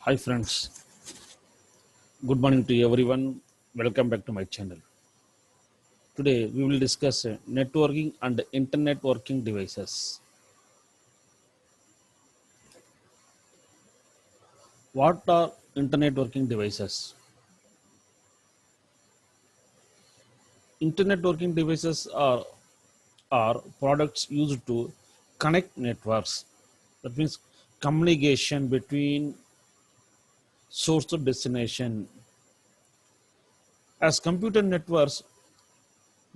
Hi friends, good morning to everyone. Welcome back to my channel. Today we will discuss networking and internet working devices. What are internet working devices? Internet working devices are products used to connect networks. That means communication between source to destination. As computer networks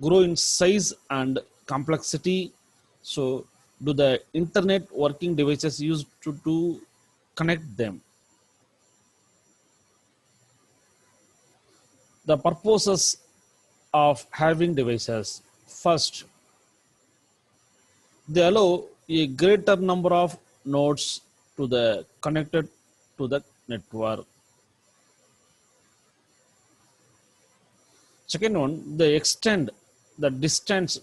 grow in size and complexity, so do the internet working devices used to connect them. The purposes of having devices: first, they allow a greater number of nodes to the connected to the network. Second one, they extend the distance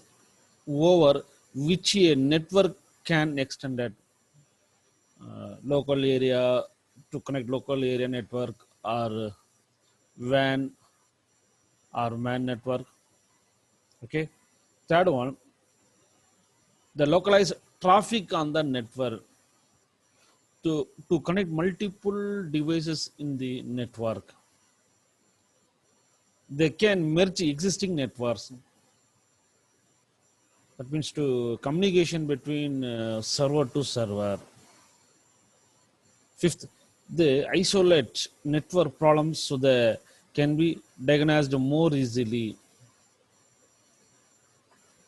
over which a network can extend it. Local area, to connect local area network, or WAN or MAN network. Okay. Third one, the localized traffic on the network to connect multiple devices in the network. They can merge existing networks. That means to communication between server to server. Fifth, they isolate network problems so they can be diagnosed more easily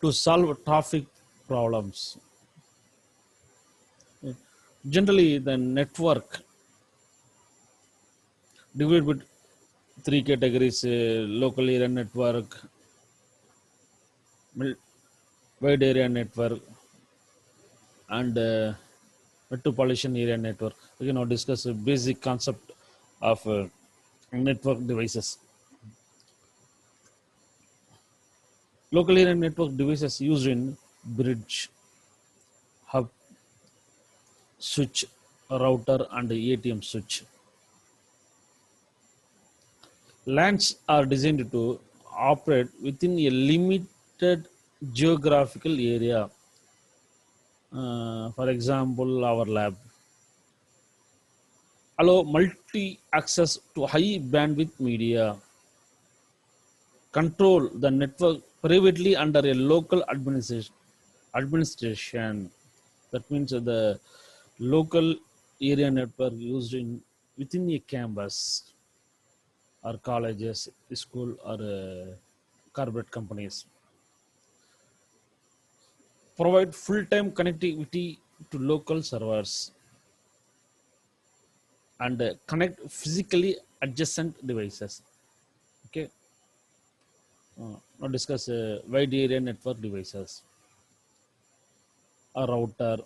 to solve traffic problems. Generally, the network divided with three categories: local area network, wide area network, and metropolitan area network. We can now discuss a basic concept of network devices. Local area network devices used in bridge, hub, switch, router, and ATM switch. LANs are designed to operate within a limited geographical area. For example, our lab allow multi-access to high bandwidth media, control the network privately under a local administration. That means the local area network used in within a campus or colleges, school, or corporate companies. Provide full-time connectivity to local servers and connect physically adjacent devices. Okay. Now discuss wide area network devices. A router,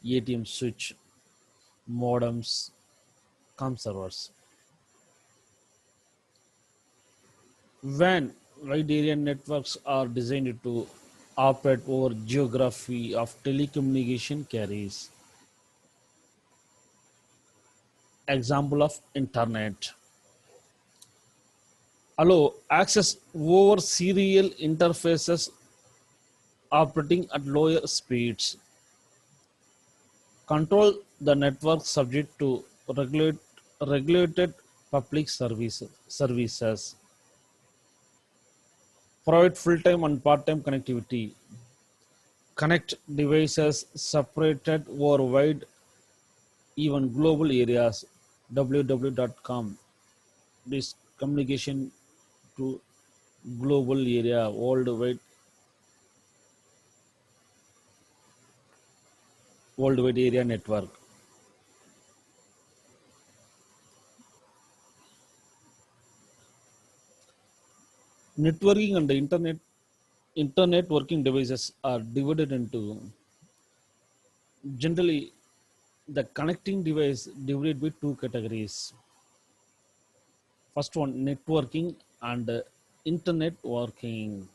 ATM switch, modems, com servers. WAN, wide area networks, are designed to operate over geography of telecommunication carriers. Example of internet. Allow access over serial interfaces operating at lower speeds. Control the network subject to regulated public services. Provide full-time and part-time connectivity. Connect devices separated over wide, even global areas. www.com. This communication to global area, worldwide area network. Networking and the internet working devices are divided into generally the connecting device divided by two categories. First one, networking and internet working.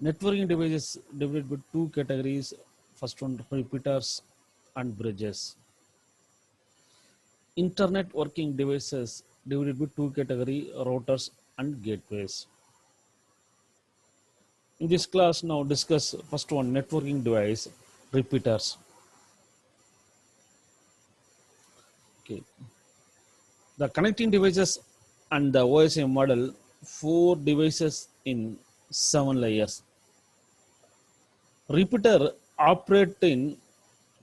Networking devices divided by two categories. First one, repeaters, and bridges. Internet working devices divided by two category routers and gateways. In this class now discuss first one networking device repeaters. Okay. The connecting devices and the OSI model, four devices in 7 layers. Repeater operate in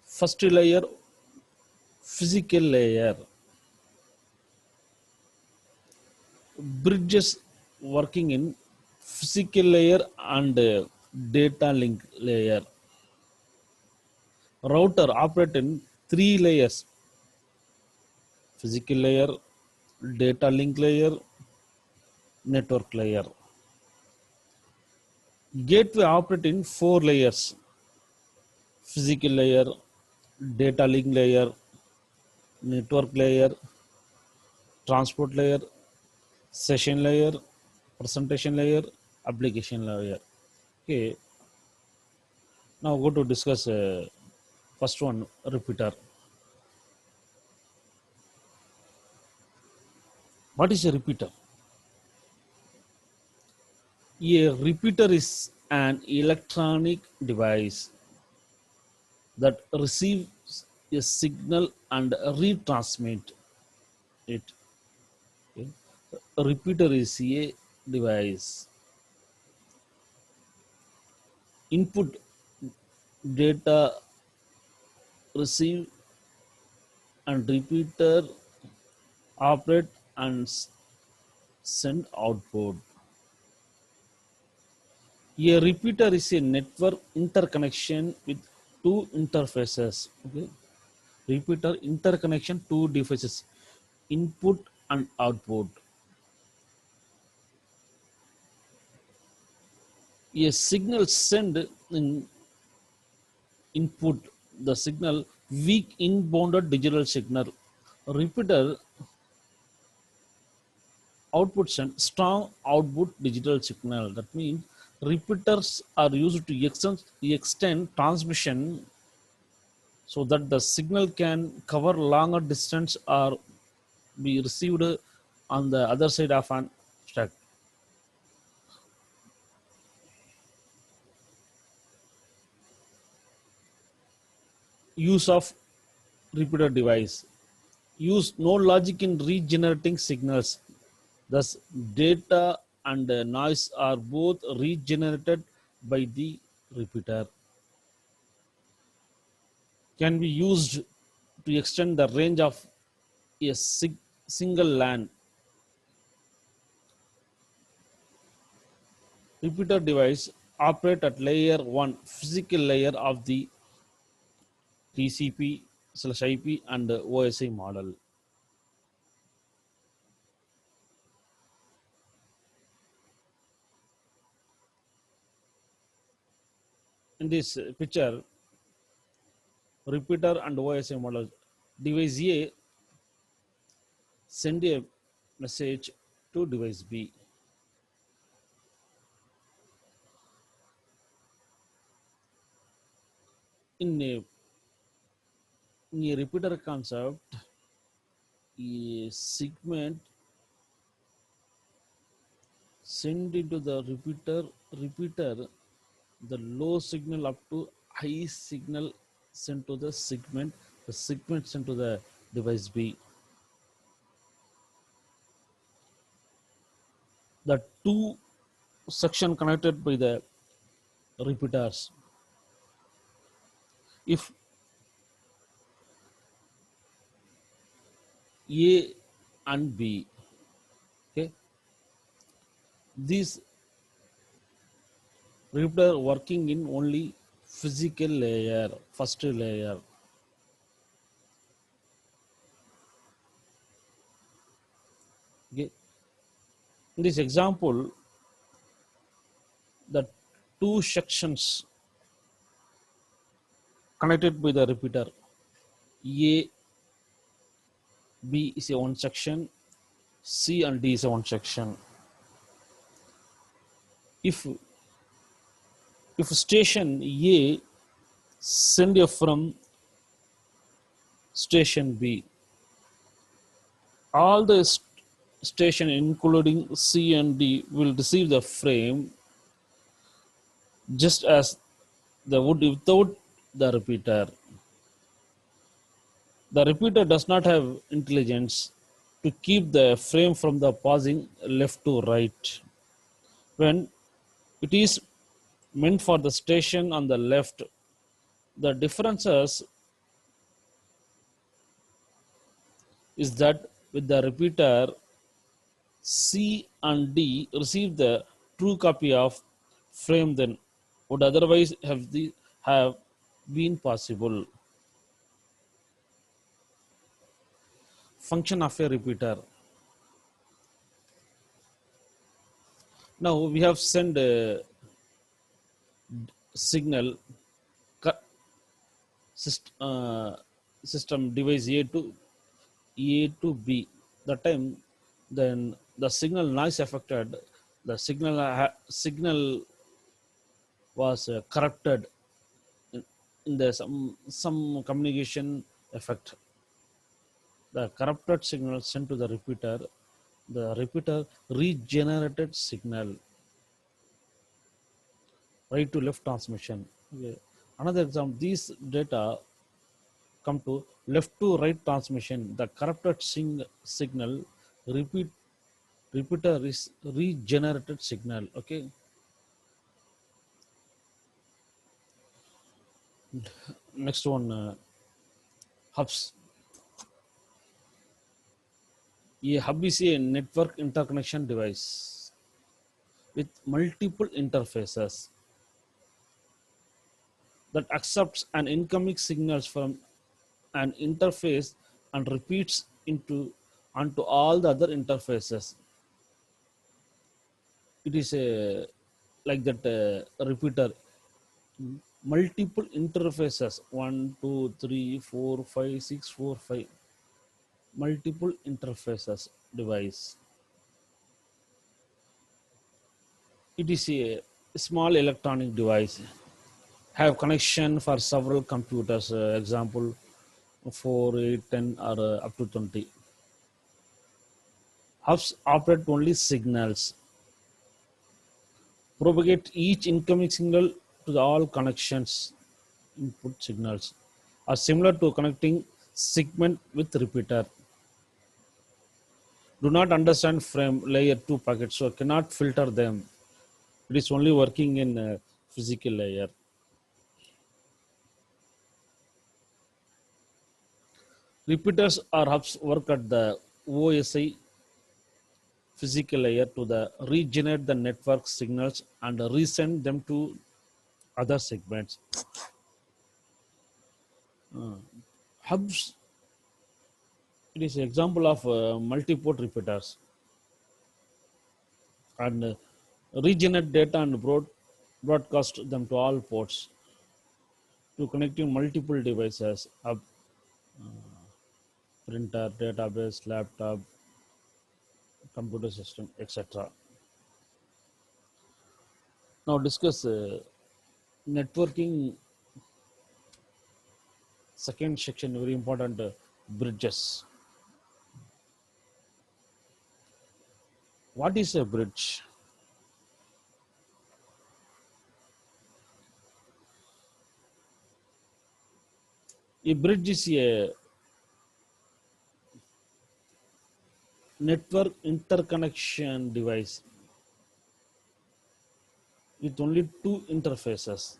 first layer, physical layer. Bridges working in physical layer and data link layer. Router operate in 3 layers: physical layer, data link layer, network layer. Gateway operate in 4 layers: physical layer, data link layer, network layer, transport layer, session layer, presentation layer, application layer. Okay, now go to discuss first one repeater. What is a repeater? A repeater is an electronic device that receives a signal and retransmit it. Okay. A repeater is a device. Input data receive and repeater operate and send output. A repeater is a network interconnection with two interfaces. Okay. Repeater interconnection two devices, input and output. A signal send in input the signal weak inbounded digital signal. Repeater output send strong output digital signal. That means repeaters are used to extend transmission so that the signal can cover longer distance or be received on the other side of an stack. Use of repeater device. Use no logic in regenerating signals. Thus, data and noise are both regenerated by the repeater. Can be used to extend the range of a single LAN. Repeater device operate at layer 1, physical layer of the TCP/IP and OSI model. In this picture, repeater and OSI model. Device A send a message to device B. In a repeater concept, a segment send into the repeater the low signal up to high signal sent to the segment sent to the device B. The two section connected by the repeaters. If A and B, okay, these repeater working in only physical layer, first layer. Okay. In this example, the two sections connected by the repeater A, B is a one section, C and D is a one section. If station A send a from Station B. All the station including C and D will receive the frame just as they would without the repeater. The repeater does not have intelligence to keep the frame from the passing left to right. When it is meant for the station on the left, the differences is that with the repeater, C and D receive the true copy of frame then would otherwise have been possible. Function of a repeater. Now we have sent a signal system device A to B. The time then the signal noise affected, the signal was corrupted in the some communication effect. The corrupted signal sent to the repeater. The repeater regenerated signal, right to left transmission. Okay. Another example, these data come to left to right transmission. The corrupted signal repeat repeater is regenerated signal. Okay. Next one, hubs. A hub is a network interconnection device with multiple interfaces that accepts an incoming signals from an interface and repeats into onto all the other interfaces. It is a like that repeater, multiple interfaces, one, two, three, four, five, six, four, five, multiple interfaces device. It is a small electronic device have connection for several computers, example 4, 8, 10, or up to 20. Hubs operate only signals, propagate each incoming signal to the all connections input signals are similar to connecting segment with repeater. Do not understand frame layer 2 packets, so cannot filter them. It is only working in physical layer. Repeaters or hubs work at the OSI physical layer to the regenerate the network signals and resend them to other segments. Hubs, it is an example of multi-port repeaters and regenerate data and broadcast them to all ports to connecting multiple devices, hub, printer, database, laptop, computer system, etc. Now discuss networking. Second section, very important, bridges. What is a bridge? A bridge is a network interconnection device with only two interfaces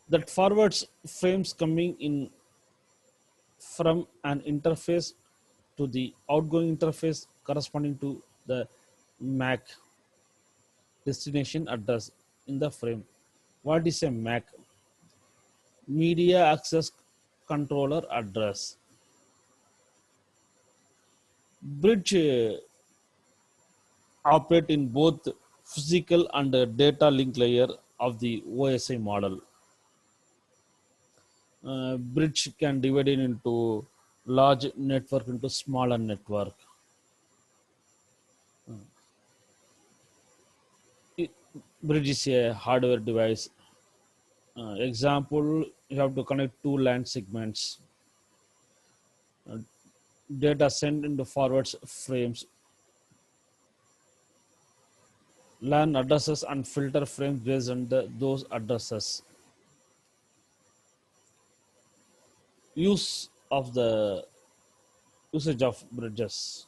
that forwards frames coming in from an interface to the outgoing interface corresponding to the MAC destination address in the frame. What is a MAC? Media Access Controller Address. Bridge operate in both physical and data link layer of the OSI model. Bridge can divide it into large network into smaller network. It, bridge is a hardware device. Example you have to connect two LAN segments. Uh, Data sent into forwards frames, LAN addresses, and filter frames based on those addresses. Use of the usage of bridges.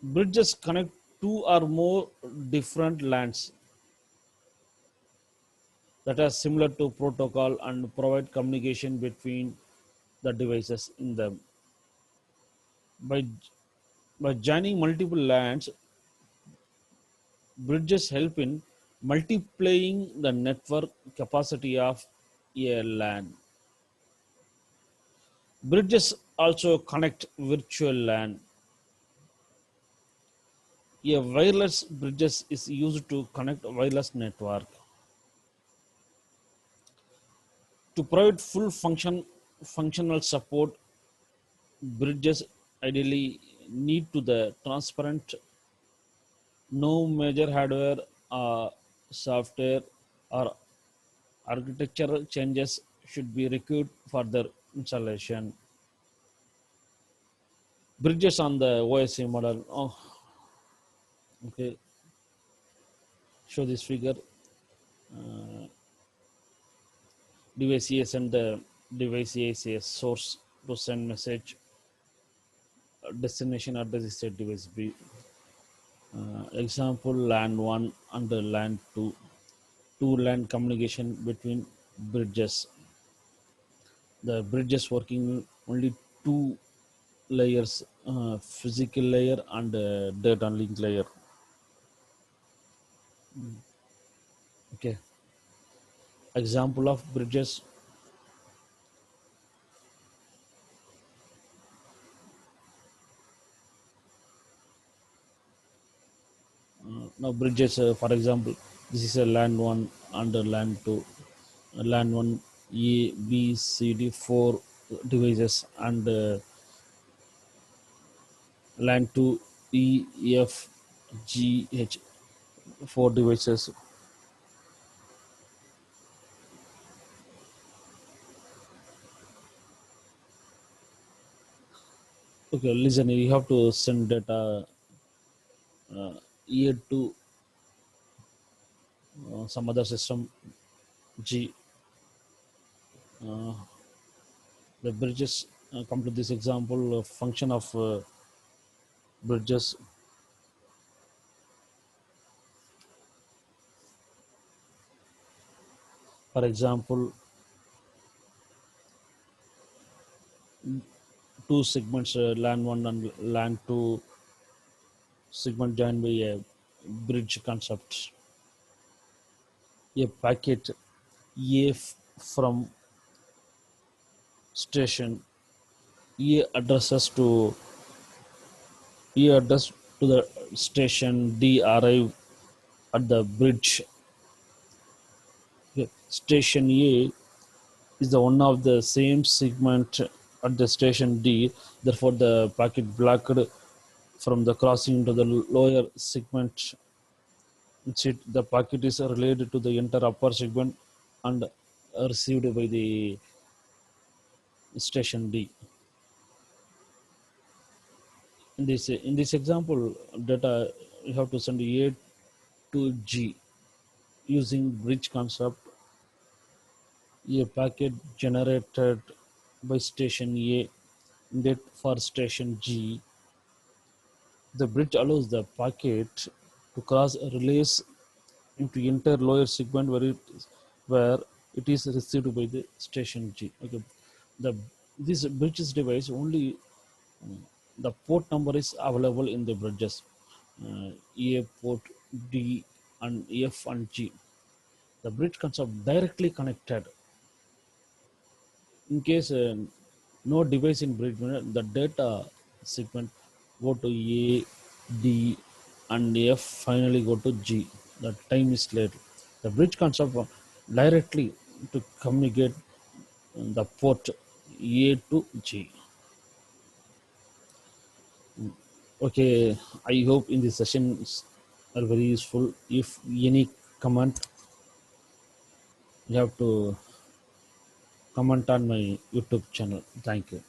Bridges connect two or more different LANs that are similar to protocol and provide communication between the devices in them. By, by joining multiple LANs, bridges help in multiplying the network capacity of a LAN. Bridges also connect virtual LAN. A wireless bridges is used to connect wireless network. To provide functional support, bridges ideally need to the transparent, no major hardware, software, or architectural changes should be required for their installation. Bridges on the OSA model. Oh, okay. Show this figure. Device A send the device A is a source to send message. Destination address is a device B. Example LAN 1 and LAN 2. Two LAN communication between bridges. The bridges working only two layers, physical layer and data link layer. Okay. Example of bridges. Now bridges, for example, this is a LAN 1 and a LAN 2. LAN 1 A, B, C, D, 4 devices, and LAN 2 E, F, G, H, 4 devices. Okay, listen, you have to send data E to some other system G. The bridges come to this example function of bridges. For example, two segments LAN 1 and LAN 2 segment joined by a bridge concept. A packet A from station A address to the station D arrive at the bridge. Okay. Station A is the one of the same segment at the station D. Therefore, the packet blocked from the crossing to the lower segment. Instead, the packet is related to the entire upper segment and received by the station D. In this example, data you have to send A to G using bridge concept. A packet generated by station A intended for station G. The bridge allows the packet to cross relays into enter lower segment where it is received by the station G. Okay, the this bridges device only the port number is available in the bridges A port D and F and G. The bridge concept directly connected. In case no device in bridge, the data segment go to A, D, and F finally go to G. The time is late. The bridge concept directly to communicate the port A to G. Okay, I hope in this sessions are very useful. If any comment, You have to comment on my YouTube channel. Thank you.